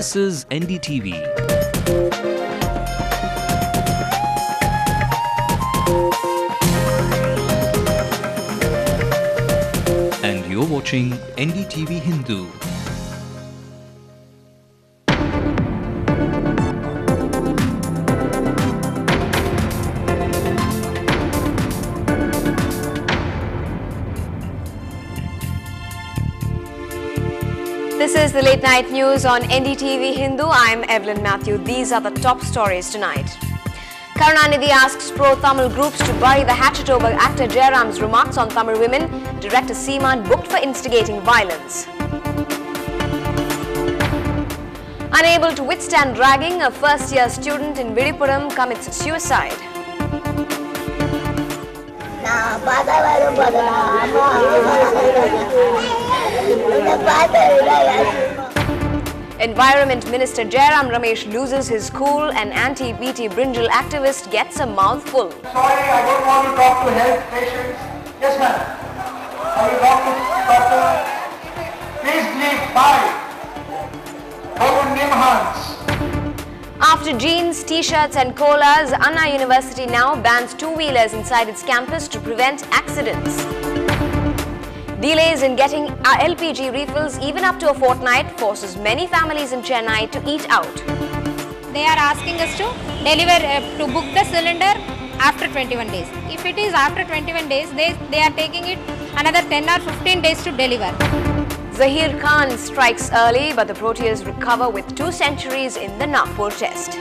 This is NDTV. And you're watching NDTV Hindu. This is the late night news on NDTV Hindu. I'm Evelyn Matthew. These are the top stories tonight. Karunanidhi asks pro-Tamil groups to bury the hatchet over actor Jairam's remarks on Tamil women. Director Seeman booked for instigating violence. Unable to withstand ragging, a first-year student in Vidipuram commits suicide. Environment Minister Jairam Ramesh loses his cool and anti-BT Brinjal activist gets a mouthful. Sorry, I don't want to talk to health patients. Yes, ma'am. Are you doctor? Please leave. Bye. Open name hands. After jeans, t-shirts and colas, Anna University now bans two-wheelers inside its campus to prevent accidents. Delays in getting LPG refills even up to a fortnight forces many families in Chennai to eat out. They are asking us to deliver, to book the cylinder after 21 days. If it is after 21 days, they are taking it another 10 or 15 days to deliver. Zahir Khan strikes early, but the Proteas recover with 2 centuries in the Nagpur test.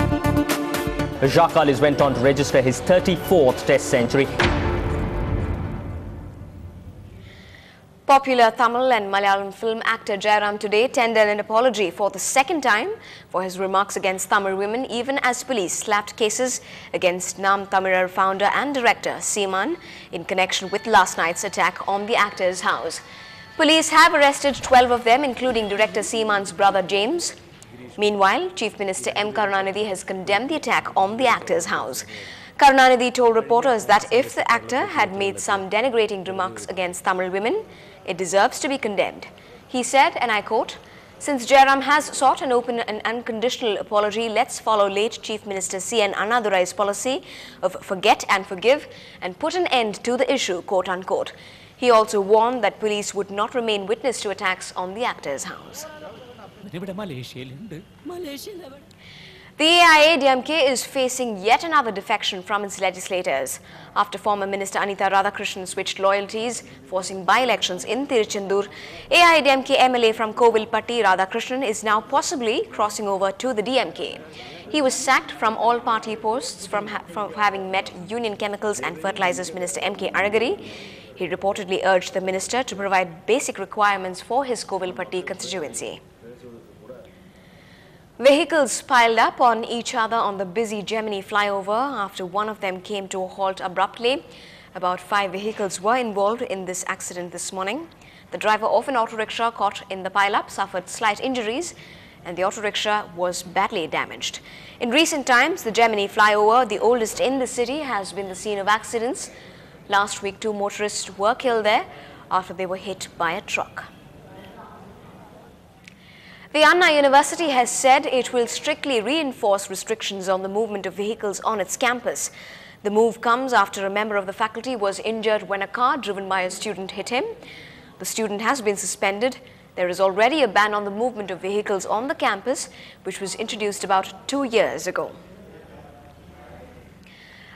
Jacques Kallis went on to register his 34th test century. Popular Tamil and Malayalam film actor Jairam today tendered an apology for the second time for his remarks against Tamil women, even as police slapped cases against Nam Tamilar founder and director Seeman in connection with last night's attack on the actor's house. Police have arrested 12 of them, including director Seeman's brother James. Meanwhile, Chief Minister M. Karunanidhi has condemned the attack on the actor's house. Karunanidhi told reporters that if the actor had made some denigrating remarks against Tamil women, it deserves to be condemned. He said, and I quote, "Since Jairam has sought an open and unconditional apology, let's follow late Chief Minister C.N. Annadurai's policy of forget and forgive and put an end to the issue," quote unquote. He also warned that police would not remain witness to attacks on the actor's house. The AIADMK is facing yet another defection from its legislators after former Minister Anita Radhakrishnan switched loyalties, forcing by-elections in Tiruchendur. AIADMK MLA from Kovilpatti Radhakrishnan is now possibly crossing over to the DMK. He was sacked from all party posts from having met Union Chemicals and Fertilizers Minister M.K. Aragari. He reportedly urged the minister to provide basic requirements for his Kovilpatti constituency. Vehicles piled up on each other on the busy Gemini flyover after one of them came to a halt abruptly. About 5 vehicles were involved in this accident this morning. The driver of an auto rickshaw caught in the pile-up suffered slight injuries and the auto rickshaw was badly damaged. In recent times, the Gemini flyover, the oldest in the city, has been the scene of accidents. Last week, 2 motorists were killed there after they were hit by a truck. The Anna University has said it will strictly reinforce restrictions on the movement of vehicles on its campus. The move comes after a member of the faculty was injured when a car driven by a student hit him. The student has been suspended. There is already a ban on the movement of vehicles on the campus, which was introduced about 2 years ago.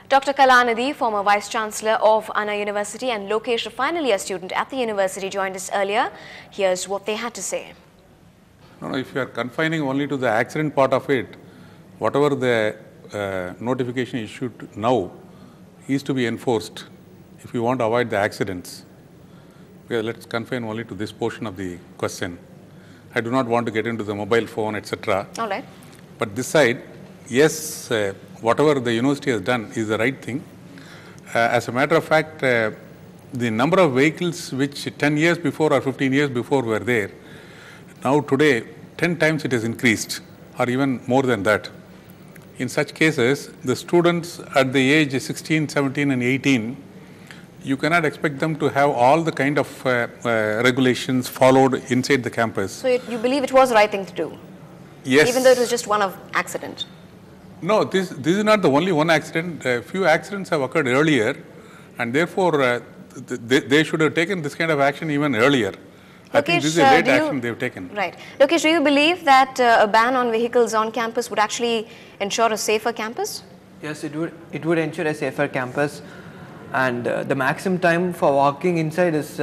Dr. Kalanidhi, former Vice-Chancellor of Anna University, and Lokesh, a final year student at the university, joined us earlier. Here's what they had to say. No, if you are confining only to the accident part of it, whatever the notification issued now is to be enforced if you want to avoid the accidents. Okay, let's confine only to this portion of the question. I do not want to get into the mobile phone, etc. All right. But this side, yes, whatever the university has done is the right thing. As a matter of fact, the number of vehicles which 10 years before or 15 years before were there, now today 10 times it has increased or even more than that. In such cases, the students at the age 16, 17 and 18, you cannot expect them to have all the kind of regulations followed inside the campus. So you believe it was the right thing to do? Yes. Even though it was just one accident. No, this is not the only one accident. A few accidents have occurred earlier, and therefore they should have taken this kind of action even earlier. I think this is a late action they've taken. Right. Lokesh, do you believe that a ban on vehicles on campus would actually ensure a safer campus? Yes, it would ensure a safer campus, and the maximum time for walking inside is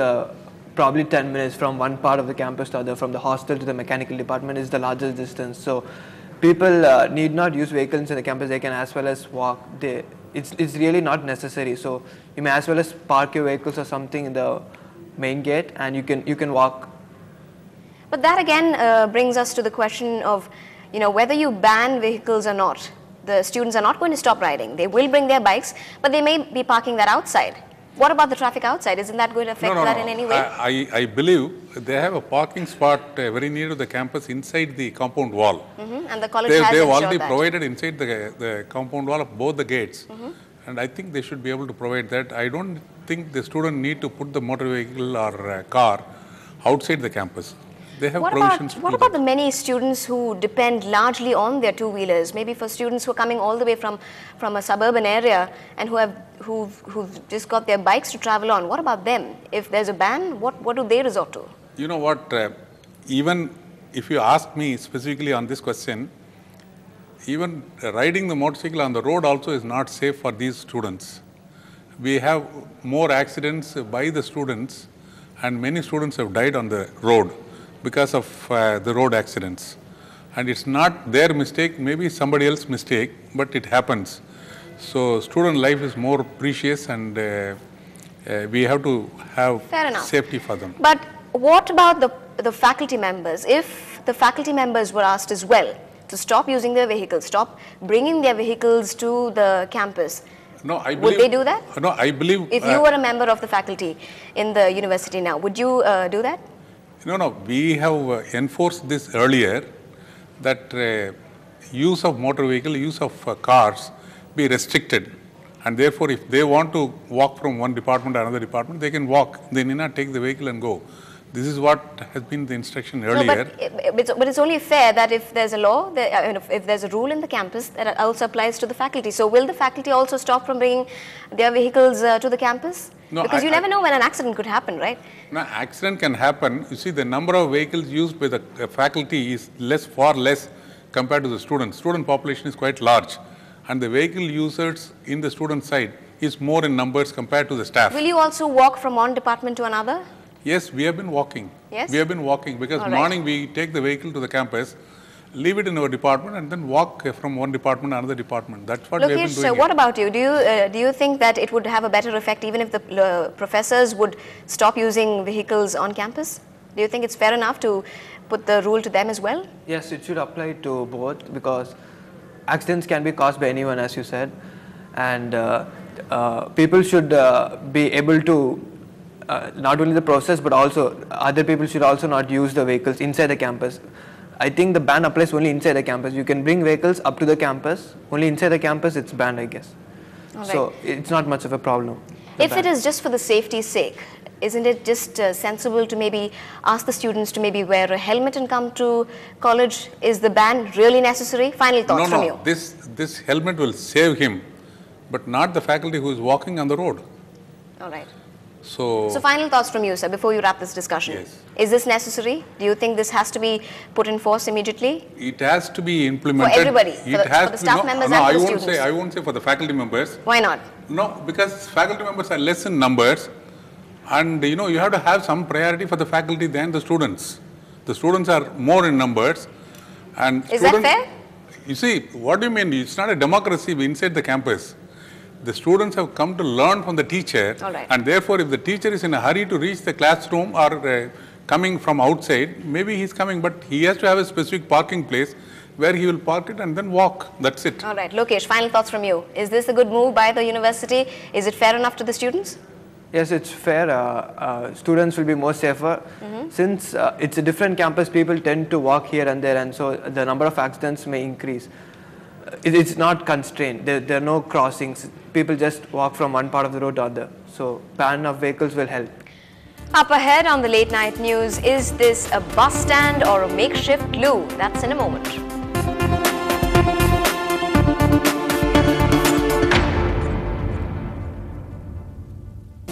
probably 10 minutes from one part of the campus to other, from the hostel to the mechanical department is the largest distance. So people need not use vehicles in the campus, they can as well as walk. It's really not necessary. So you may as well as park your vehicles or something in the main gate, and you can walk. But that again brings us to the question of, whether you ban vehicles or not, the students are not going to stop riding. They will bring their bikes, but they may be parking that outside. What about the traffic outside? Isn't that going to affect that in any way? I believe they have a parking spot very near to the campus inside the compound wall. And the college has ensured that. They've already provided inside the compound wall of both the gates. And I think they should be able to provide that. I don't think the student need to put the motor vehicle or car outside the campus. They have provisions. What about the many students who depend largely on their two-wheelers? Maybe for students who are coming all the way from a suburban area and who've just got their bikes to travel on. What about them? If there's a ban, what do they resort to? You know what? Even if you ask me specifically on this question, even riding the motorcycle on the road also is not safe for these students. We have more accidents by the students, and many students have died on the road because of the road accidents. And it's not their mistake, maybe somebody else's mistake, but it happens. So student life is more precious, and we have to have safety for them. But what about the faculty members? If the faculty members were asked as well to stop using their vehicles, stop bringing their vehicles to the campus, would they do that? No, I believe... If you were a member of the faculty in the university now, would you do that? No, we have enforced this earlier, that use of motor vehicle, use of cars be restricted. And therefore, if they want to walk from one department to another department, they can walk. They need not take the vehicle and go. This is what has been the instruction earlier. No, but it's only fair that if there's a law, if there's a rule in the campus, that also applies to the faculty. So will the faculty also stop from bringing their vehicles to the campus? No, because you never know when an accident could happen, right? No, accident can happen. You see, the number of vehicles used by the faculty is far less compared to the students. Student population is quite large, and the vehicle users in the student side is more in numbers compared to the staff. Will you also walk from one department to another? Yes, we have been walking. Yes? We have been walking because morning we take the vehicle to the campus, leave it in our department, and then walk from one department to another department. That's what we have been doing. So what about you? Do you think that it would have a better effect even if the professors would stop using vehicles on campus? Do you think it's fair enough to put the rule to them as well? Yes, it should apply to both, because accidents can be caused by anyone, as you said, and people should be able to not only the process, but also other people should also not use the vehicles inside the campus. I think the ban applies only inside the campus. You can bring vehicles up to the campus. Only inside the campus it's banned, I guess. So it's not much of a problem. If it is just for the safety's sake, isn't it just sensible to maybe ask the students to maybe wear a helmet and come to college? Is the ban really necessary? Final thoughts from you. This helmet will save him, but not the faculty who is walking on the road. All right. So final thoughts from you, sir, before you wrap this discussion. Yes. Is this necessary? Do you think this has to be put in force immediately? It has to be implemented. For everybody, for the staff members and for the students? I won't say for the faculty members. Why not? No, because faculty members are less in numbers, and you have to have some priority for the faculty than the students. The students are more in numbers. And is that fair? You see, what do you mean? It's not a democracy inside the campus. The students have come to learn from the teacher, and therefore if the teacher is in a hurry to reach the classroom or coming from outside, maybe he's coming, but he has to have a specific parking place where he will park it and then walk. That's it. All right. Lokesh, final thoughts from you. Is this a good move by the university? Is it fair enough to the students? Yes, it's fair. Students will be more safer. Since it's a different campus, people tend to walk here and there, and so the number of accidents may increase. It's not constrained. There are no crossings. People just walk from one part of the road to other. So ban of vehicles will help. Up ahead on the late night news, is this a bus stand or a makeshift loo? That's in a moment.